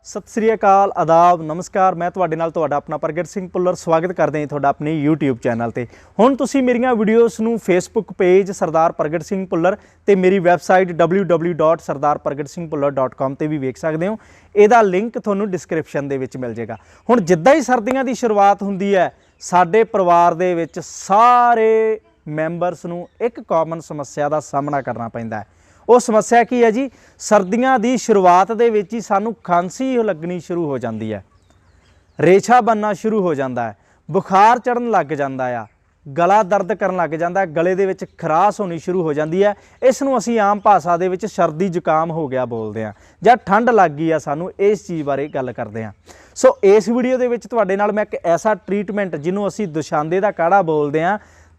सत श्री अकाल, आदाब, नमस्कार। मैं तुहाडे नाल तुहाडा अपना प्रगट सिंह भुल्लर स्वागत करते हैं तुहाडा अपने यूट्यूब चैनल ते। हुण तुसीं मेरियां वीडियोज़ नूं फेसबुक पेज सरदार प्रगट सिंह भुल्लर ते मेरी वैबसाइट www.sardarpragtsinghbhuller.com ते भी वेख सकदे हो। इहदा लिंक तुहानूं डिस्क्रिप्शन दे विच मिल जाएगा। हुण जिद्दां ही सर्दियां दी शुरुआत हुंदी है, साडे परिवार दे विच सारे मैंबरस नूं एक कॉमन समस्या दा सामना करना पैंदा है। वो समस्या की है जी, सर्दियां दी शुरुआत दे विच ही सानूं खांसी लगनी शुरू हो जाती है, रेशा बनना शुरू हो जाता है, बुखार चढ़न लग जाता है, गला दर्द करन लग जाता है, गले दे विच खराश होनी शुरू हो जाती है। इस नूं असीं आम भाषा दे विच सर्दी जुकाम हो गया बोलते हैं, जां ठंड लग गई है। सानूं इस चीज़ बारे गल करते हैं। सो इस वीडियो दे विच तुहाडे नाल मैं एक ऐसा ट्रीटमेंट जिन्हों असीं दुशांदे दा काढ़ा बोलते हैं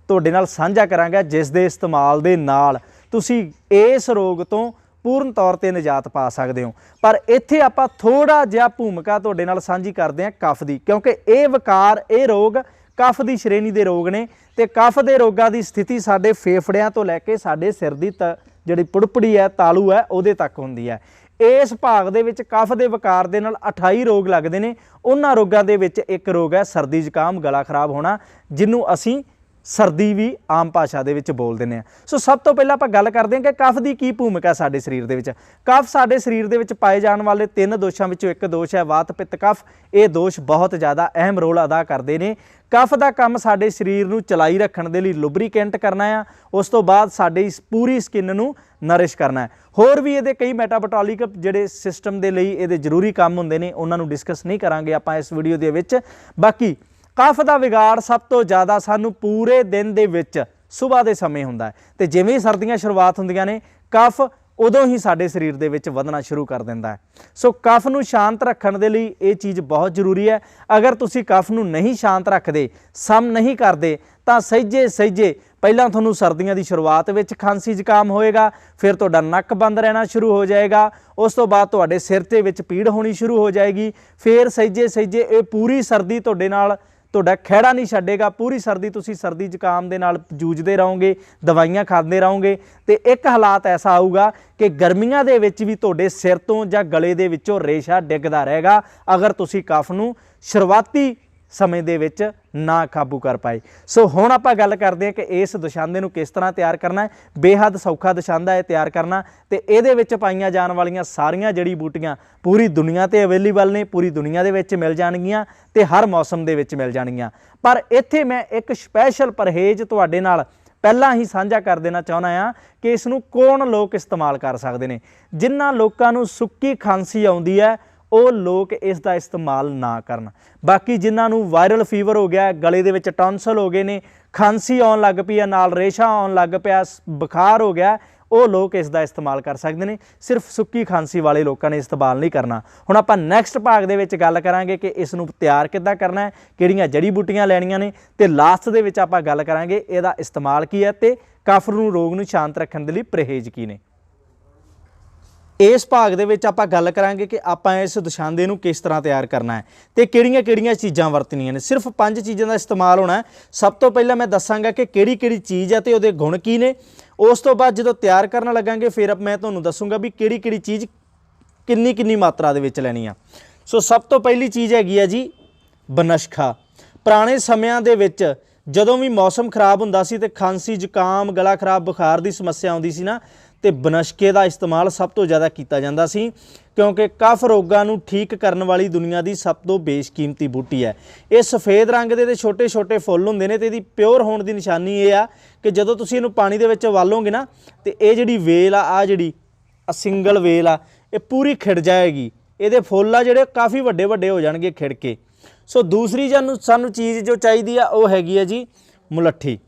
तुहाडे नाल साझा करांगा, जिस दे इस्तेमाल दे नाल तुसी इस रोग तो पूर्ण तौर पर निजात पा सकते हो। पर इत्थे आपां थोड़ा जिहा भूमिका तुहाडे नाल साझी करते हैं कफ दी, क्योंकि ये विकार ये रोग कफ की श्रेणी के रोग ने। ते कफ के रोगां की स्थिति साडे फेफड़ियां तो लैके साडे सिर की जिहड़ी पुड़पड़ी है, तालू है, उहदे तक हुंदी है। इस भाग दे विच कफ के विकार दे नाल 28 रोग लगदे ने। उन्हां रोगां दे विच एक रोग है सर्दी जुकाम गला खराब होना, जिन्हों असीं सर्दी भी आम भाषा दे विच बोल दिंदे आ। सो सब तो पहलां आपां गल करदे हां कि कफ की की भूमिका है साडे शरीर दे विच। कफ साडे शरीर दे विच पाए जाण वाले 3 दोषां विचों एक दोष है वात पित्त कफ। ये दोष बहुत ज़्यादा अहम रोल अदा करते हैं। कफ का काम साडे शरीर नूं चलाई रखण दे लई लुबरीकेंट करना है, उस तो बाद साडी पूरी स्किन नूं नरिश करना है। होर भी ये कई मैटाबोटॉलिक जिहड़े सिस्टम दे लई ये जरूरी काम हुंदे ने, उन्हां नूं डिस्कस नहीं करांगे आपां इस वीडियो दे विच। बाकी कफ का विगाड़ सब तो ज़्यादा सानू पूरे दिन दे विच सुबह के समय हुंदा है, ते जिवें ही सर्दियां शुरुआत हुंदियां ने कफ उदों ही साडे शरीर दे विच वधना शुरू कर दिंदा है। सो कफ नूं शांत रखण दे लई ये चीज़ बहुत जरूरी है। अगर तुसीं कफ नूं नहीं शांत रखदे, सम नहीं करदे, तां सहिजे पहलां तुहानूं सर्दियां दी शुरुआत विच खांसी जुकाम होएगा, फिर तुहाडा नक बंद रहना शुरू हो जाएगा, उस तो बाद तुहाडे सिर ते विच पीड़ होनी शुरू हो जाएगी, फिर सहिजे ये पूरी सर्दी तुहाडे नाल तुहाडा खैड़ा नहीं छड्डेगा। पूरी सर्दी तुसीं सर्दी जुकाम दे नाल जूझदे रहोगे, दवाइयां खांदे रहोगे, ते एक हालात ऐसा आऊगा कि गर्मियां दे विच भी तुहाडे सिर तो जां गले दे विचों रेशा डिगदा रहेगा, अगर तुसीं कफ नूं शुरुआती समय दे विच ना काबू कर पाए। सो हुण आपां गल करदे हां कि इस दुशांदे नूं किस तरह तैयार करना है। बेहद सौखा दुशांदा है तैयार करना, ते इहदे विच पाईयां जाण वालीआं सारियां जड़ी बूटियां पूरी दुनिया ते अवेलेबल ने, पूरी दुनिया दे विच मिल जाणगीआं ते हर मौसम दे विच मिल जाणगीआं। पर इत्थे मैं एक स्पैशल परहेज तुहाडे नाल पहलां ही साझा कर देना चाहुंदा हां कि इस नूं कौन लोग इस्तेमाल कर सकदे ने। जिन्हां लोकां नूं सुक्की खांसी आउंदी है ਉਹ लोग इसका इस्तेमाल ना करन। बाकी जिन्होंने वायरल फीवर हो गया, गले दे विच टॉन्सल हो गए ने, खांसी आउण लग पई है, नाल रेशा आउण लग पिया, बुखार हो गया, वो लोग इसका इस्तेमाल कर सकते हैं। सिर्फ सुक्की खांसी वाले लोगों ने इस्तेमाल नहीं करना। हुण आपां नैक्सट भाग दे विच गल करांगे कि इस नूं तैयार किद्दां करना है, किहड़ियां जड़ी बूटियां लैणियां ने, ते लास्ट दे विच आपां गल करांगे इहदा इस्तेमाल की है ते कफ नूं रोग नूं शांत रखण दे लई परहेज की ने। इस भाग दे विच आपां गल करांगे कि आपां इस दुशांदे नूं किस तरह तैयार करना है ते किहड़ियां चीज़ां वरतणीआं ने। सिर्फ 5 चीज़ों का इस्तेमाल होना है। सब तो पहला मैं दसांगा कि किहड़ी चीज़ है ते उहदे गुण की ने। उस तो बाद जदों तैयार करन लगांगे फिर मैं तुहानूं दसूंगा भी किहड़ी चीज़ किन्नी मात्रा दे विच लैणी आ। सो सब तो पहली चीज़ हैगी है जी बनशखा। पुराने समयां दे विच जदों भी मौसम खराब हुंदा सी ते खांसी जुकाम गला खराब बुखार की समस्या आउंदी सी ना, तो बनशके का इस्तेमाल सब तो ज़्यादा किया जाता सी, क्योंकि कफ रोगों को ठीक करने वाली दुनिया की सब तो बेशकीमती बूटी है। ये सफ़ेद रंग के छोटे छोटे फुल होंदे ने, ते इहदी प्योर होने की निशानी ये आ कि जदों तुसीं इहनूं पानी दे विच उबालोगे ना, तो ये जिहड़ी वेल आ जिहड़ी सिंगल वेल आ ये पूरी खिड़ जाएगी। ये फुल आ जिहड़े काफ़ी वड्डे वड्डे हो जाणगे खिड़ के। सो दूसरी सानूं चीज़ जो चाहिए आ वो हैगी है जी मुलट्ठी।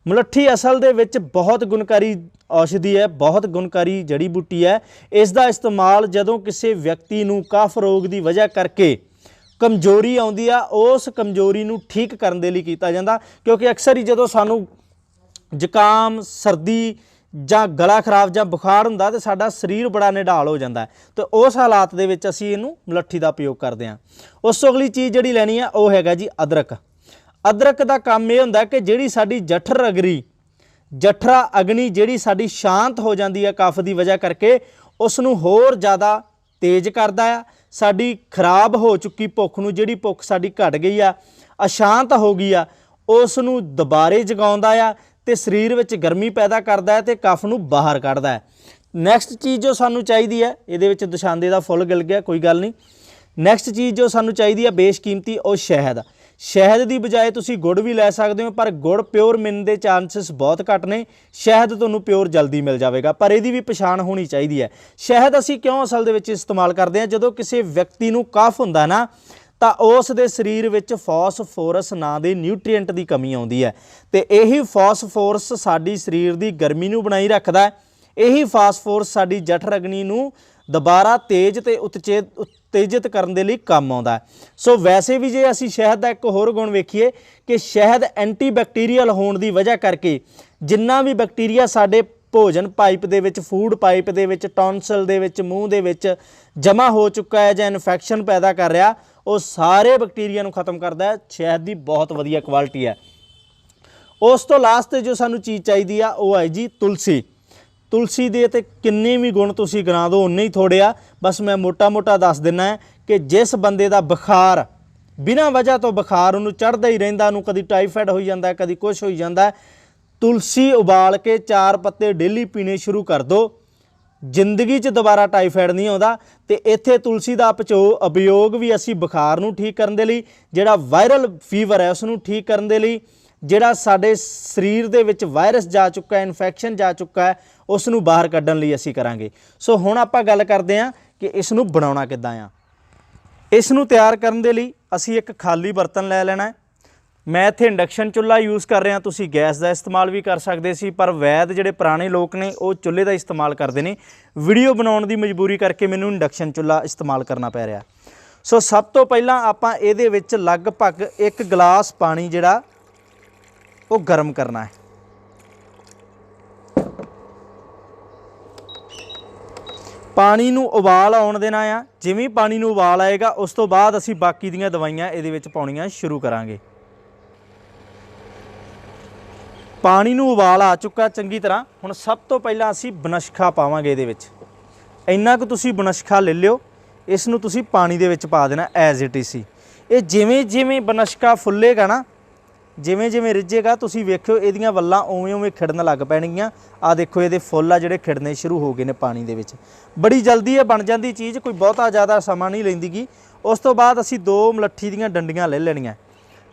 मुलट्ठी असल दे विच बहुत गुणकारी औषधि है, बहुत गुणकारी जड़ी बूटी है। इसका इस्तेमाल जदों किसी व्यक्ति नूं कफ रोग की वजह करके कमजोरी आउंदी आ, उस कमजोरी नूं ठीक करन दे लई कीता जांदा। क्योंकि अक्सर ही जदों सानूं जुकाम सर्दी जां गला खराब जां बुखार हुंदा ते साडा शरीर बड़ा निढाल हो जाता है, तो उस हालात दे विच असीं इहनूं मुलट्ठी का उपयोग करते हैं। उस तो अगली चीज़ जिहड़ी लैनी है वो हैगा जी अदरक। अदरक का काम यह हुंदा कि जिहड़ी साडी जठर अगरी जठरा अग्नि जिहड़ी साडी शांत हो जाती है कफ की वजह करके, उसनूं होर ज़्यादा ਤੇਜ਼ ਕਰਦਾ ਆ। ਸਾਡੀ ਖਰਾਬ ਹੋ ਚੁੱਕੀ ਭੁੱਖ ਨੂੰ, ਜਿਹੜੀ ਭੁੱਖ ਸਾਡੀ ਘਟ ਗਈ ਆ, ਅਸ਼ਾਂਤ ਹੋ ਗਈ ਆ, ਉਸ ਨੂੰ ਦੁਬਾਰੇ ਜਗਾਉਂਦਾ ਆ ਤੇ ਸਰੀਰ ਵਿੱਚ ਗਰਮੀ ਪੈਦਾ ਕਰਦਾ ਹੈ ਤੇ ਕਫ ਨੂੰ ਬਾਹਰ ਕੱਢਦਾ ਹੈ। ਨੈਕਸਟ ਚੀਜ਼ ਜੋ ਸਾਨੂੰ ਚਾਹੀਦੀ ਹੈ, ਇਹਦੇ ਵਿੱਚ ਦਸ਼ਾਂਦੇ ਦਾ ਫੁੱਲ ਗਿਲ ਗਿਆ, ਕੋਈ ਗੱਲ ਨਹੀਂ। ਨੈਕਸਟ ਚੀਜ਼ ਜੋ ਸਾਨੂੰ ਚਾਹੀਦੀ ਹੈ ਬੇਸ਼ਕੀਮਤੀ, ਉਹ ਸ਼ਹਿਦ। ਸ਼ਹਿਦ ਦੀ ਬਜਾਏ ਤੁਸੀਂ ਗੁੜ ਵੀ ਲੈ ਸਕਦੇ ਹੋ, ਪਰ ਗੁੜ ਪਿਓਰ ਮਿਲਣ ਦੇ ਚਾਂਸਸ ਬਹੁਤ ਘੱਟ ਨੇ। ਸ਼ਹਿਦ ਤੁਹਾਨੂੰ ਪਿਓਰ ਜਲਦੀ ਮਿਲ ਜਾਵੇਗਾ, ਪਰ ਇਹਦੀ ਵੀ ਪਛਾਣ ਹੋਣੀ ਚਾਹੀਦੀ ਹੈ। ਸ਼ਹਿਦ ਅਸੀਂ ਕਿਉਂ ਅਸਲ ਦੇ ਵਿੱਚ ਇਸਤੇਮਾਲ ਕਰਦੇ ਹਾਂ? ਜਦੋਂ ਕਿਸੇ ਵਿਅਕਤੀ ਨੂੰ ਕਫ ਹੁੰਦਾ ਨਾ, ਤਾਂ ਉਸ ਦੇ ਸਰੀਰ ਵਿੱਚ ਫਾਸਫੋਰਸ ਨਾਂ ਦੇ ਨਿਊਟ੍ਰੀਐਂਟ ਦੀ ਕਮੀ ਆਉਂਦੀ ਹੈ ਤੇ ਇਹੀ ਫਾਸਫੋਰਸ ਸਾਡੀ ਸਰੀਰ ਦੀ ਗਰਮੀ ਨੂੰ ਬਣਾਈ ਰੱਖਦਾ ਹੈ। ਇਹੀ ਫਾਸਫੋਰਸ ਸਾਡੀ ਜਠਰ ਅਗਨੀ ਨੂੰ ਦੁਬਾਰਾ ਤੇਜ਼ ਤੇ ਉਤੇਜਿਤ ਕਰਨ ਦੇ ਲਈ ਕੰਮ ਆਉਂਦਾ ਹੈ। ਸੋ ਵੈਸੇ ਵੀ ਜੇ ਅਸੀਂ ਸ਼ਹਿਦ ਦਾ ਇੱਕ ਹੋਰ ਗੁਣ ਵੇਖੀਏ ਕਿ ਸ਼ਹਿਦ ਐਂਟੀਬੈਕਟੀਰੀਅਲ ਹੋਣ ਦੀ ਵਜ੍ਹਾ ਕਰਕੇ ਜਿੰਨਾ ਵੀ ਬੈਕਟੀਰੀਆ ਸਾਡੇ ਭੋਜਨ ਪਾਈਪ ਦੇ ਵਿੱਚ, ਫੂਡ ਪਾਈਪ ਦੇ ਵਿੱਚ, ਟੌਨਸਲ ਦੇ ਵਿੱਚ, ਮੂੰਹ ਦੇ ਵਿੱਚ ਜਮ੍ਹਾਂ ਹੋ ਚੁੱਕਾ ਹੈ ਜਾਂ ਇਨਫੈਕਸ਼ਨ ਪੈਦਾ ਕਰ ਰਿਹਾ, ਉਹ ਸਾਰੇ ਬੈਕਟੀਰੀਆ ਨੂੰ ਖਤਮ ਕਰਦਾ ਹੈ। ਸ਼ਹਿਦ ਦੀ ਬਹੁਤ ਵਧੀਆ ਕੁਆਲਿਟੀ ਹੈ। ਉਸ ਤੋਂ ਲਾਸਟ 'ਤੇ ਜੋ ਸਾਨੂੰ ਚੀਜ਼ ਚਾਹੀਦੀ ਆ, ਉਹ ਹੈ ਜੀ ਤੁਲਸੀ। ਤੁਲਸੀ ਦੇ ਤੇ ਕਿੰਨੇ ਵੀ ਗੁਣ ਤੁਸੀਂ ਗਿਣਾ ਦਿਓ ਉਨੇ ਹੀ ਥੋੜ੍ਹੇ ਆ। ਬਸ ਮੈਂ ਮੋਟਾ ਦੱਸ ਦਿੰਦਾ ਹੈ ਕਿ ਜਿਸ ਬੰਦੇ ਦਾ ਬੁਖਾਰ, ਬਿਨਾਂ ਵਜ੍ਹਾ ਤੋਂ ਬੁਖਾਰ ਉਹਨੂੰ ਚੜ੍ਹਦਾ ਹੀ ਰਹਿੰਦਾ, ਉਹਨੂੰ ਕਦੀ ਟਾਈਫਾਇਡ ਹੋਈ ਜਾਂਦਾ, ਕਦੀ ਕੁਛ ਹੋਈ ਜਾਂਦਾ, ਤੁਲਸੀ ਉਬਾਲ ਕੇ 4 ਪੱਤੇ ਡੇਲੀ ਪੀਣੇ ਸ਼ੁਰੂ ਕਰ ਦਿਓ, ਜ਼ਿੰਦਗੀ 'ਚ ਦੁਬਾਰਾ ਟਾਈਫਾਇਡ ਨਹੀਂ ਆਉਂਦਾ। ਤੇ ਇੱਥੇ ਤੁਲਸੀ ਦਾ ਉਪਯੋਗ ਵੀ ਅਸੀਂ ਬੁਖਾਰ ਨੂੰ ਠੀਕ ਕਰਨ ਦੇ ਲਈ, ਜਿਹੜਾ ਵਾਇਰਲ ਫੀਵਰ ਹੈ ਉਸ ਨੂੰ ਠੀਕ ਕਰਨ ਦੇ ਲਈ, ਜਿਹੜਾ ਸਾਡੇ ਸਰੀਰ ਦੇ ਵਿੱਚ ਵਾਇਰਸ ਜਾ ਚੁੱਕਾ ਹੈ, ਇਨਫੈਕਸ਼ਨ ਜਾ ਚੁੱਕਾ ਹੈ, ਉਸ ਨੂੰ ਬਾਹਰ ਕੱਢਣ ਲਈ ਅਸੀਂ ਕਰਾਂਗੇ। ਸੋ ਹੁਣ ਆਪਾਂ ਗੱਲ ਕਰਦੇ ਹਾਂ ਕਿ ਇਸ ਨੂੰ ਬਣਾਉਣਾ ਕਿੱਦਾਂ ਆ। ਇਸ ਨੂੰ ਤਿਆਰ ਕਰਨ ਦੇ ਲਈ ਅਸੀਂ ਇੱਕ ਖਾਲੀ ਬਰਤਨ ਲੈ ਲੈਣਾ ਹੈ। ਮੈਂ ਇੱਥੇ ਇੰਡਕਸ਼ਨ ਚੁੱਲ੍ਹਾ ਯੂਜ਼ ਕਰ ਰਿਹਾ, ਤੁਸੀਂ ਗੈਸ ਦਾ ਇਸਤੇਮਾਲ ਵੀ ਕਰ ਸਕਦੇ ਸੀ, ਪਰ ਵੈਦ ਜਿਹੜੇ ਪੁਰਾਣੇ ਲੋਕ ਨੇ ਉਹ ਚੁੱਲ੍ਹੇ ਦਾ ਇਸਤੇਮਾਲ ਕਰਦੇ ਨੇ। ਵੀਡੀਓ ਬਣਾਉਣ ਦੀ ਮਜਬੂਰੀ ਕਰਕੇ ਮੈਨੂੰ ਇੰਡਕਸ਼ਨ ਚੁੱਲ੍ਹਾ ਇਸਤੇਮਾਲ ਕਰਨਾ ਪੈ ਰਿਹਾ। ਸੋ ਸਭ ਤੋਂ ਪਹਿਲਾਂ ਆਪਾਂ ਇਹਦੇ ਵਿੱਚ ਲਗਭਗ 1 ਗਲਾਸ ਪਾਣੀ ਜਿਹੜਾ ਉਹ ਗਰਮ ਕਰਨਾ ਹੈ। ਪਾਣੀ ਨੂੰ ਉਬਾਲ ਆਉਣ ਦੇਣਾ ਆ। ਜਿਵੇਂ ਪਾਣੀ ਨੂੰ ਉਬਾਲ ਆਏਗਾ ਉਸ ਤੋਂ ਬਾਅਦ ਅਸੀਂ ਬਾਕੀ ਦੀਆਂ ਦਵਾਈਆਂ ਇਹਦੇ ਵਿੱਚ ਪਾਉਣੀਆਂ ਸ਼ੁਰੂ ਕਰਾਂਗੇ। ਪਾਣੀ ਨੂੰ ਉਬਾਲ ਆ ਚੁੱਕਾ ਚੰਗੀ ਤਰ੍ਹਾਂ। ਹੁਣ ਸਭ ਤੋਂ ਪਹਿਲਾਂ ਅਸੀਂ ਬਨਸ਼ਖਾ ਪਾਵਾਂਗੇ ਇਹਦੇ ਵਿੱਚ। ਇੰਨਾ ਕੁ ਤੁਸੀਂ ਬਨਸ਼ਖਾ ਲੈ ਲਿਓ, ਇਸ ਨੂੰ ਤੁਸੀਂ ਪਾਣੀ ਦੇ ਵਿੱਚ ਪਾ ਦੇਣਾ ਐਜ਼ ਇਟ ਇਜ਼। ਇਹ ਜਿਵੇਂ ਬਨਸ਼ਖਾ ਫੁੱਲੇਗਾ ਨਾ, ਜਿਵੇਂ ਰਿੱਝੇਗਾ, ਤੁਸੀਂ ਵੇਖਿਓ ਇਹਦੀਆਂ ਵੱਲਾਂ ਉਵੇਂ ਖਿੜਨ ਲੱਗ ਪੈਣਗੀਆਂ। ਆ ਦੇਖੋ ਇਹਦੇ ਫੁੱਲ ਆ ਜਿਹੜੇ ਖਿੜਨੇ ਸ਼ੁਰੂ ਹੋ ਗਏ ਨੇ ਪਾਣੀ ਦੇ ਵਿੱਚ। ਬੜੀ ਜਲਦੀ ਇਹ ਬਣ ਜਾਂਦੀ ਚੀਜ਼, ਕੋਈ ਬਹੁਤਾ ਜ਼ਿਆਦਾ ਸਮਾਂ ਨਹੀਂ ਲੈਂਦੀ ਗੀ। ਉਸ ਤੋਂ ਬਾਅਦ ਅਸੀਂ 2 ਮਲੱਠੀ ਦੀਆਂ ਡੰਡੀਆਂ ਲੈ ਲੈਣੀਆਂ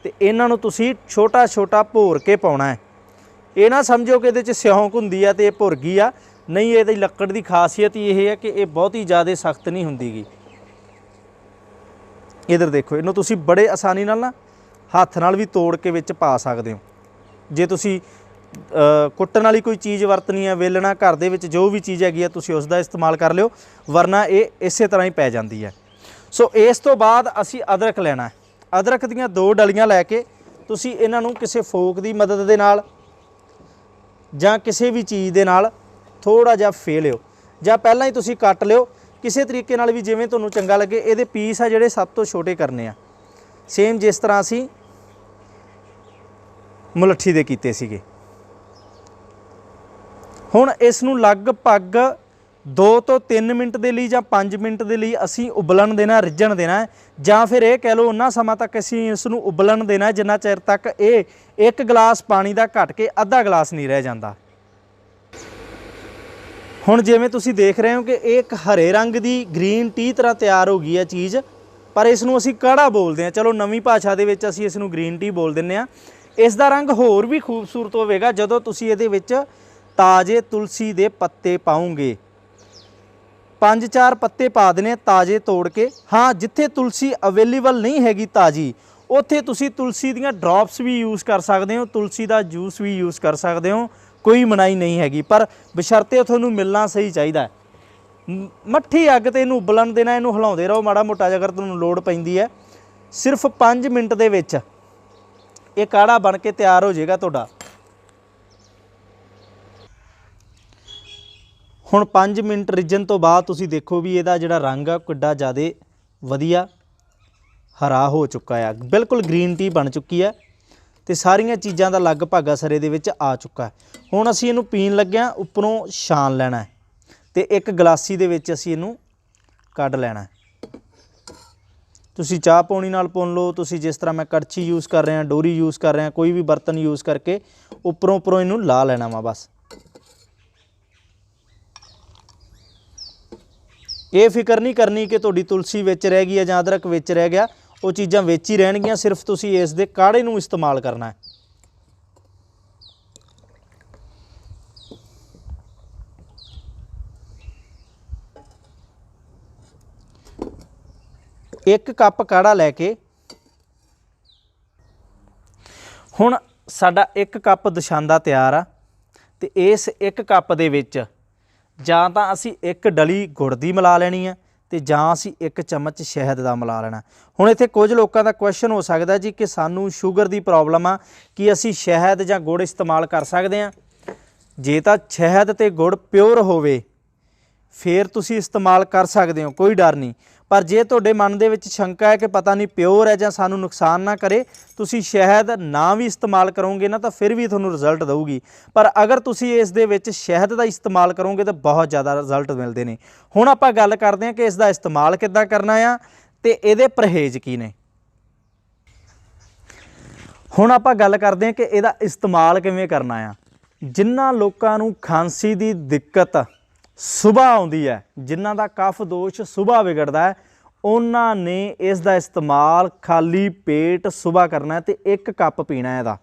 ਤੇ ਇਹਨਾਂ ਨੂੰ ਤੁਸੀਂ ਛੋਟਾ ਭੋਰ ਕੇ ਪਾਉਣਾ ਹੈ। ਇਹ ਨਾ ਸਮਝੋ ਕਿ ਇਹਦੇ 'ਚ ਸਿਉਂਕ ਹੁੰਦੀ ਆ ਤੇ ਇਹ ਭੁਰ ਗਈ ਆ, ਨਹੀਂ। ਇਹਦੀ ਲੱਕੜ ਦੀ ਖਾਸੀਅਤ ਹੀ ਇਹ ਹੈ ਕਿ ਇਹ ਬਹੁਤੀ ਜ਼ਿਆਦਾ ਸਖਤ ਨਹੀਂ ਹੁੰਦੀ ਗੀ। ਇੱਧਰ ਦੇਖੋ, ਇਹਨੂੰ ਤੁਸੀਂ ਬੜੇ ਆਸਾਨੀ ਨਾਲ ਨਾ ਹੱਥ ਨਾਲ ਵੀ ਤੋੜ ਕੇ ਵਿੱਚ ਪਾ ਸਕਦੇ ਹੋ। ਜੇ ਤੁਸੀਂ ਕੁੱਟਣ ਵਾਲੀ ਕੋਈ ਚੀਜ਼ ਵਰਤਣੀ ਹੈ, ਵੇਲਣਾ, ਘਰ ਦੇ ਵਿੱਚ ਜੋ ਵੀ ਚੀਜ਼ ਹੈਗੀ ਆ, ਤੁਸੀਂ ਉਸ ਦਾ ਇਸਤੇਮਾਲ ਕਰ ਲਿਓ, ਵਰਨਾ ਇਹ ਇਸੇ ਤਰ੍ਹਾਂ ਹੀ ਪੈ ਜਾਂਦੀ ਹੈ। ਸੋ ਇਸ ਤੋਂ ਬਾਅਦ ਅਸੀਂ ਅਦਰਕ ਲੈਣਾ ਹੈ। ਅਦਰਕ ਦੀਆਂ 2 ਡਲੀਆਂ ਲੈ ਕੇ ਤੁਸੀਂ ਇਹਨਾਂ ਨੂੰ ਕਿਸੇ ਫੋਕ ਦੀ ਮਦਦ ਦੇ ਨਾਲ ਜਾਂ ਕਿਸੇ ਵੀ ਚੀਜ਼ ਦੇ ਨਾਲ ਥੋੜ੍ਹਾ ਜਿਹਾ ਫੇ ਲਿਓ, ਜਾਂ ਪਹਿਲਾਂ ਹੀ ਤੁਸੀਂ ਕੱਟ ਲਿਓ ਕਿਸੇ ਤਰੀਕੇ ਨਾਲ ਵੀ, ਜਿਵੇਂ ਤੁਹਾਨੂੰ ਚੰਗਾ ਲੱਗੇ। ਇਹਦੇ ਪੀਸ ਆ ਜਿਹੜੇ ਸਭ ਤੋਂ ਛੋਟੇ ਕਰਨੇ ਆ, ਸੇਮ ਜਿਸ ਤਰ੍ਹਾਂ ਅਸੀਂ ਮੁਲੱਠੀ ਦੇ ਕੀਤੇ ਸੀਗੇ। ਹੁਣ ਇਸ ਨੂੰ ਲਗਭਗ 2 ਤੋਂ 3 ਮਿੰਟ ਦੇ ਲਈ ਜਾਂ 5 ਮਿੰਟ ਦੇ ਲਈ ਅਸੀਂ ਉਬਲਣ ਦੇਣਾ, ਰਿੱਝਣ ਦੇਣਾ ਹੈ, ਜਾਂ ਫਿਰ ਇਹ ਕਹਿ ਲਓ ਉਹਨਾਂ ਸਮਾਂ ਤੱਕ ਅਸੀਂ ਇਸ ਨੂੰ ਉਬਲਣ ਦੇਣਾ ਜਿੰਨਾ ਚਿਰ ਤੱਕ ਇਹ 1 ਗਲਾਸ ਪਾਣੀ ਦਾ ਘਟ ਕੇ ਅੱਧਾ ਗਲਾਸ ਨਹੀਂ ਰਹਿ ਜਾਂਦਾ। ਹੁਣ ਜਿਵੇਂ ਤੁਸੀਂ ਦੇਖ ਰਹੇ ਹੋ ਕਿ ਇਹ ਇੱਕ ਹਰੇ ਰੰਗ ਦੀ ਗ੍ਰੀਨ ਟੀ ਤਰ੍ਹਾਂ ਤਿਆਰ ਹੋ ਗਈ ਹੈ ਚੀਜ਼, ਪਰ ਇਸ ਨੂੰ ਅਸੀਂ ਕਾੜਾ ਬੋਲਦੇ ਹਾਂ। ਚਲੋ ਨਵੀਂ ਭਾਸ਼ਾ ਦੇ ਵਿੱਚ ਅਸੀਂ ਇਸ ਨੂੰ ਗ੍ਰੀਨ ਟੀ ਬੋਲ ਦਿੰਦੇ ਹਾਂ। ਇਸ ਦਾ ਰੰਗ ਹੋਰ ਵੀ ਖੂਬਸੂਰਤ ਹੋਵੇਗਾ ਜਦੋਂ ਤੁਸੀਂ ਇਹਦੇ ਵਿੱਚ ਤਾਜ਼ੇ ਤੁਲਸੀ ਦੇ ਪੱਤੇ ਪਾਉਂਗੇ। 5-4 ਪੱਤੇ ਪਾ ਦੇਣੇ ਤਾਜ਼ੇ ਤੋੜ ਕੇ। ਹਾਂ, ਜਿੱਥੇ ਤੁਲਸੀ ਅਵੇਲੇਬਲ ਨਹੀਂ ਹੈਗੀ ਤਾਜ਼ੀ, ਉੱਥੇ ਤੁਸੀਂ ਤੁਲਸੀ ਦੀਆਂ ਡ੍ਰੌਪਸ ਵੀ ਯੂਜ਼ ਕਰ ਸਕਦੇ ਹੋ, ਤੁਲਸੀ ਦਾ ਜੂਸ ਵੀ ਯੂਜ਼ ਕਰ ਸਕਦੇ ਹੋ, ਕੋਈ ਮਨਾਹੀ ਨਹੀਂ ਹੈਗੀ, ਪਰ ਬਸ਼ਰਤੇ ਤੁਹਾਨੂੰ ਮਿਲਣਾ ਸਹੀ ਚਾਹੀਦਾ। ਮੱਠੀ ਅੱਗ ਤੇ ਇਹਨੂੰ ਉਬਲਣ ਦੇਣਾ, ਇਹਨੂੰ ਹਿਲਾਉਂਦੇ ਰਹੋ ਮਾੜਾ ਮੋਟਾ ਅਗਰ ਤੁਹਾਨੂੰ ਲੋੜ ਪੈਂਦੀ ਹੈ। ਸਿਰਫ 5 ਮਿੰਟ ਦੇ ਵਿੱਚ ਇਹ ਕਾੜਾ ਬਣ ਕੇ ਤਿਆਰ ਹੋ ਜਾਏਗਾ ਤੁਹਾਡਾ। ਹੁਣ 5 ਮਿੰਟ ਰਿੱਝਣ ਤੋਂ ਬਾਅਦ ਤੁਸੀਂ ਦੇਖੋ ਵੀ ਇਹਦਾ ਜਿਹੜਾ ਰੰਗ ਆ ਕਿੱਡਾ ਜ਼ਿਆਦਾ ਵਧੀਆ ਹਰਾ ਹੋ ਚੁੱਕਾ ਆ, ਬਿਲਕੁਲ ਗ੍ਰੀਨ ਟੀ ਬਣ ਚੁੱਕੀ ਹੈ ਤੇ ਸਾਰੀਆਂ ਚੀਜ਼ਾਂ ਦਾ ਲਗਭਗ ਅਸਰ ਇਹਦੇ ਵਿੱਚ ਆ ਚੁੱਕਾ ਹੈ। ਹੁਣ ਅਸੀਂ ਇਹਨੂੰ ਪੀਣ ਲੱਗਿਆਂ ਉੱਪਰੋਂ ਛਾਣ ਲੈਣਾ ਹੈ ਤੇ ਇੱਕ ਗਲਾਸੀ ਦੇ ਵਿੱਚ ਅਸੀਂ ਇਹਨੂੰ ਕੱਢ ਲੈਣਾ। ਤੁਸੀਂ ਚਾਹ ਪੌਣੀ ਨਾਲ ਪੁੰਨ ਲਓ, ਤੁਸੀਂ ਜਿਸ ਤਰ੍ਹਾਂ ਮੈਂ ਕੜਛੀ ਯੂਜ਼ ਕਰ ਰਿਹਾ, ਡੋਰੀ ਯੂਜ਼ ਕਰ ਰਿਹਾ, ਕੋਈ ਵੀ ਬਰਤਨ ਯੂਜ਼ ਕਰਕੇ ਉੱਪਰੋਂ ਉੱਪਰੋਂ ਇਹਨੂੰ ਲਾ ਲੈਣਾ ਵਾ ਬਸ। ਇਹ ਫਿਕਰ ਨਹੀਂ ਕਰਨੀ ਕਿ ਤੁਹਾਡੀ ਤੁਲਸੀ ਵਿੱਚ ਰਹਿ ਗਈ ਹੈ ਜਾਂ ਅਦਰਕ ਵਿੱਚ ਰਹਿ ਗਿਆ, ਉਹ ਚੀਜ਼ਾਂ ਵਿੱਚ ਹੀ ਰਹਿਣਗੀਆਂ, ਸਿਰਫ ਤੁਸੀਂ ਇਸ ਦੇ ਕਾੜੇ ਨੂੰ ਇਸਤੇਮਾਲ ਕਰਨਾ ਹੈ। ਇੱਕ ਕੱਪ ਕਾੜਾ ਲੈ ਕੇ ਹੁਣ ਸਾਡਾ 1 ਕੱਪ ਦਸ਼ਾਂਦਾ ਤਿਆਰ ਆ, ਤੇ ਇਸ 1 ਕੱਪ ਦੇ ਵਿੱਚ ਜਾਂ ਤਾਂ ਅਸੀਂ 1 ਡਲੀ ਗੁੜ ਦੀ ਮਿਲਾ ਲੈਣੀ ਆ, ਤੇ ਜਾਂ ਅਸੀਂ 1 ਚਮਚ ਸ਼ਹਿਦ ਦਾ ਮਿਲਾ ਲੈਣਾ। ਹੁਣ ਇੱਥੇ ਕੁਝ ਲੋਕਾਂ ਦਾ ਕੁਐਸਚਨ ਹੋ ਸਕਦਾ ਜੀ ਕਿ ਸਾਨੂੰ ਸ਼ੂਗਰ ਦੀ ਪ੍ਰੋਬਲਮ ਆ, ਕਿ ਅਸੀਂ ਸ਼ਹਿਦ ਜਾਂ ਗੁੜ ਇਸਤੇਮਾਲ ਕਰ ਸਕਦੇ ਹਾਂ? ਜੇ ਤਾਂ ਸ਼ਹਿਦ ਤੇ ਗੁੜ ਪਿਓਰ ਹੋਵੇ ਫਿਰ ਤੁਸੀਂ ਇਸਤੇਮਾਲ ਕਰ ਸਕਦੇ ਹੋ, ਕੋਈ ਡਰ ਨਹੀਂ। ਪਰ ਜੇ ਤੁਹਾਡੇ ਮਨ ਦੇ ਵਿੱਚ ਸ਼ੰਕਾ ਹੈ ਕਿ ਪਤਾ ਨਹੀਂ ਪਿਓਰ ਹੈ ਜਾਂ ਸਾਨੂੰ ਨੁਕਸਾਨ ਨਾ ਕਰੇ, ਤੁਸੀਂ ਸ਼ਹਿਦ ਨਾ ਵੀ ਇਸਤੇਮਾਲ ਕਰੋਗੇ ਨਾ ਤਾਂ ਫਿਰ ਵੀ ਤੁਹਾਨੂੰ ਰਿਜ਼ਲਟ ਦਊਗੀ। ਪਰ ਅਗਰ ਤੁਸੀਂ ਇਸ ਦੇ ਵਿੱਚ ਸ਼ਹਿਦ ਦਾ ਇਸਤੇਮਾਲ ਕਰੋਗੇ ਤਾਂ ਬਹੁਤ ਜ਼ਿਆਦਾ ਰਿਜ਼ਲਟ ਮਿਲਦੇ ਨੇ। ਹੁਣ ਆਪਾਂ ਗੱਲ ਕਰਦੇ ਹਾਂ ਕਿ ਇਸ ਦਾ ਇਸਤੇਮਾਲ ਕਿੱਦਾਂ ਕਰਨਾ ਆ ਤੇ ਇਹਦੇ ਪਰਹੇਜ਼ ਕੀ ਨੇ। ਹੁਣ ਆਪਾਂ ਗੱਲ ਕਰਦੇ ਹਾਂ ਕਿ ਇਹਦਾ ਇਸਤੇਮਾਲ ਕਿਵੇਂ ਕਰਨਾ ਆ। ਜਿਨ੍ਹਾਂ ਲੋਕਾਂ ਨੂੰ ਖਾਂਸੀ ਦੀ ਦਿੱਕਤ ਸੁਬਾਹ ਆਉਂਦੀ ਹੈ, ਜਿਨ੍ਹਾਂ ਦਾ ਕਫ ਦੋਸ਼ ਸੁਬਾਹ ਵਿਗੜਦਾ ਹੈ, ਉਹਨਾਂ ਨੇ ਇਸ ਦਾ ਇਸਤੇਮਾਲ ਖਾਲੀ ਪੇਟ ਸੁਬਾਹ ਕਰਨਾ ਹੈ ਤੇ 1 ਕੱਪ ਪੀਣਾ ਇਹਦਾ।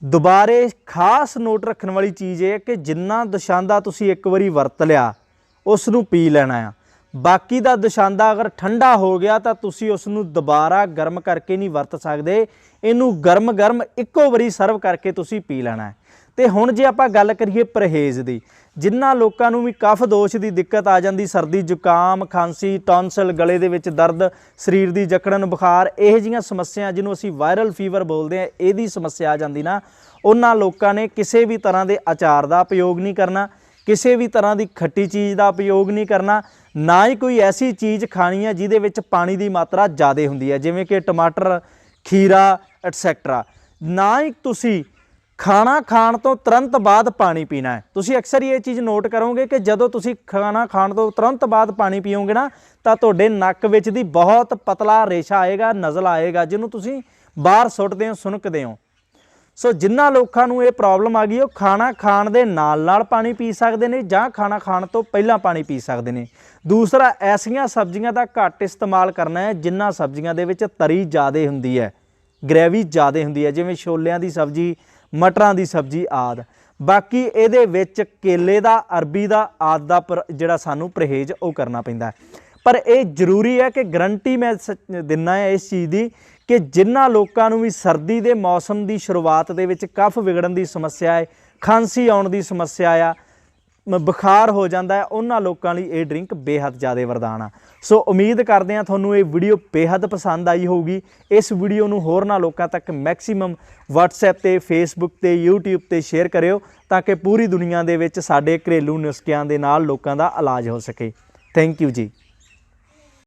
ਦੁਬਾਰੇ ਖਾਸ ਨੋਟ ਰੱਖਣ ਵਾਲੀ ਚੀਜ਼ ਇਹ ਹੈ ਕਿ ਜਿੰਨਾ ਦਸ਼ਾਂਦਾ ਤੁਸੀਂ ਇੱਕ ਵਾਰੀ ਵਰਤ ਲਿਆ ਉਸ ਨੂੰ ਪੀ ਲੈਣਾ ਆ। ਬਾਕੀ ਦਾ ਦਸ਼ਾਂਦਾ ਅਗਰ ਠੰਡਾ ਹੋ ਗਿਆ ਤਾਂ ਤੁਸੀਂ ਉਸ ਨੂੰ ਦੁਬਾਰਾ ਗਰਮ ਕਰਕੇ ਨਹੀਂ ਵਰਤ ਸਕਦੇ, ਇਹਨੂੰ ਗਰਮ ਗਰਮ ਇੱਕੋ ਵਾਰੀ ਸਰਵ ਕਰਕੇ ਤੁਸੀਂ ਪੀ ਲੈਣਾ ਹੈ। ਤੇ ਹੁਣ ਜੇ ਆਪਾਂ ਗੱਲ ਕਰੀਏ ਪਰਹੇਜ਼ ਦੀ, ਜਿਨ੍ਹਾਂ ਲੋਕਾਂ ਨੂੰ ਵੀ ਕਫ ਦੋਸ਼ ਦੀ ਦਿੱਕਤ ਆ ਜਾਂਦੀ, ਸਰਦੀ ਜ਼ੁਕਾਮ ਖਾਂਸੀ ਟੌਨਸਲ ਗਲੇ ਦੇ ਵਿੱਚ ਦਰਦ ਸਰੀਰ ਦੀ ਜਕੜਨ ਬੁਖਾਰ ਇਹੋ ਜਿਹੀਆਂ ਸਮੱਸਿਆ ਜਿਹਨੂੰ ਅਸੀਂ ਵਾਇਰਲ ਫੀਵਰ ਬੋਲਦੇ ਹਾਂ, ਇਹਦੀ ਸਮੱਸਿਆ ਆ ਜਾਂਦੀ ਨਾ, ਉਹਨਾਂ ਲੋਕਾਂ ਨੇ ਕਿਸੇ ਵੀ ਤਰ੍ਹਾਂ ਦੇ ਅਚਾਰ ਦਾ ਉਪਯੋਗ ਨਹੀਂ ਕਰਨਾ, ਕਿਸੇ ਵੀ ਤਰ੍ਹਾਂ ਦੀ ਖੱਟੀ ਚੀਜ਼ ਦਾ ਉਪਯੋਗ ਨਹੀਂ ਕਰਨਾ, ਨਾ ਹੀ ਕੋਈ ਐਸੀ ਚੀਜ਼ ਖਾਣੀ ਹੈ ਜਿਹਦੇ ਵਿੱਚ ਪਾਣੀ ਦੀ ਮਾਤਰਾ ਜ਼ਿਆਦਾ ਹੁੰਦੀ ਹੈ, ਜਿਵੇਂ ਕਿ ਟਮਾਟਰ ਖੀਰਾ ਐਟਸੈਕਟਰਾ। ਨਾ ਹੀ ਤੁਸੀਂ ਖਾਣਾ ਖਾਣ ਤੋਂ ਤੁਰੰਤ ਬਾਅਦ ਪਾਣੀ ਪੀਣਾ ਹੈ। ਤੁਸੀਂ ਅਕਸਰ ਇਹ ਚੀਜ਼ ਨੋਟ ਕਰੋਗੇ ਕਿ ਜਦੋਂ ਤੁਸੀਂ ਖਾਣਾ ਖਾਣ ਤੋਂ ਤੁਰੰਤ ਬਾਅਦ ਪਾਣੀ ਪੀਓਗੇ ਨਾ ਤਾਂ ਤੁਹਾਡੇ ਨੱਕ ਵਿੱਚ ਦੀ ਬਹੁਤ ਪਤਲਾ ਰੇਸ਼ਾ ਆਏਗਾ, ਨਜ਼ਲ ਆਏਗਾ, ਜਿਹਨੂੰ ਤੁਸੀਂ ਬਾਹਰ ਸੁੱਟਦੇ ਹੋ, ਸੁਣਕਦੇ ਹੋ। ਸੋ ਜਿਨ੍ਹਾਂ ਲੋਕਾਂ ਨੂੰ ਇਹ ਪ੍ਰੋਬਲਮ ਆ ਗਈ ਉਹ ਖਾਣਾ ਖਾਣ ਦੇ ਨਾਲ ਨਾਲ ਪਾਣੀ ਪੀ ਸਕਦੇ ਨੇ ਜਾਂ ਖਾਣਾ ਖਾਣ ਤੋਂ ਪਹਿਲਾਂ ਪਾਣੀ ਪੀ ਸਕਦੇ ਨੇ। ਦੂਸਰਾ, ਐਸੀਆਂ ਸਬਜ਼ੀਆਂ ਦਾ ਘੱਟ ਇਸਤੇਮਾਲ ਕਰਨਾ ਹੈ ਜਿਨ੍ਹਾਂ ਸਬਜ਼ੀਆਂ ਦੇ ਵਿੱਚ ਤਰੀ ਜ਼ਿਆਦਾ ਹੁੰਦੀ ਹੈ, ਗ੍ਰੇਵੀ ਜ਼ਿਆਦਾ ਹੁੰਦੀ ਹੈ, ਜਿਵੇਂ ਛੋਲਿਆਂ ਦੀ ਸਬਜ਼ੀ, ਮਟਰਾਂ ਦੀ ਸਬਜ਼ੀ ਆਦਿ। ਬਾਕੀ ਇਹਦੇ ਵਿੱਚ ਕੇਲੇ ਦਾ, ਅਰਬੀ ਦਾ ਆਦਿ ਦਾ ਜਿਹੜਾ ਸਾਨੂੰ ਪਰਹੇਜ਼ ਉਹ ਕਰਨਾ ਪੈਂਦਾ ਹੈ। ਪਰ ਇਹ ਜ਼ਰੂਰੀ ਹੈ ਕਿ ਗਰੰਟੀ ਮੈਂ ਦਿੰਦਾ ਹੈ ਇਸ ਚੀਜ਼ ਦੀ ਕਿ ਜਿਨ੍ਹਾਂ ਲੋਕਾਂ ਨੂੰ ਵੀ ਸਰਦੀ ਦੇ ਮੌਸਮ ਦੀ ਸ਼ੁਰੂਆਤ ਦੇ ਵਿੱਚ ਕਫ ਵਿਗੜਨ ਦੀ ਸਮੱਸਿਆ ਹੈ, ਖਾਂਸੀ ਆਉਣ ਦੀ ਸਮੱਸਿਆ ਆ, ਬੁਖਾਰ ਹੋ ਜਾਂਦਾ ਹੈ, ਉਹਨਾਂ ਲੋਕਾਂ ਲਈ ਇਹ ਡਰਿੰਕ ਬੇਹੱਦ ਜ਼ਿਆਦਾ ਵਰਦਾਨ ਆ। ਸੋ ਉਮੀਦ ਕਰਦੇ ਹਾਂ ਤੁਹਾਨੂੰ ਇਹ ਵੀਡੀਓ ਬੇਹੱਦ ਪਸੰਦ ਆਈ ਹੋਊਗੀ। ਇਸ ਵੀਡੀਓ ਨੂੰ ਹੋਰਨਾਂ ਲੋਕਾਂ ਤੱਕ ਮੈਕਸੀਮਮ WhatsApp ਤੇ Facebook ਤੇ YouTube ਤੇ ਸ਼ੇਅਰ ਕਰਿਓ ਤਾਂ ਕਿ ਪੂਰੀ ਦੁਨੀਆ ਦੇ ਵਿੱਚ ਸਾਡੇ ਘਰੇਲੂ ਨੁਸਖਿਆਂ ਦੇ ਨਾਲ ਲੋਕਾਂ ਦਾ ਇਲਾਜ ਹੋ ਸਕੇ। ਥੈਂਕ ਯੂ ਜੀ।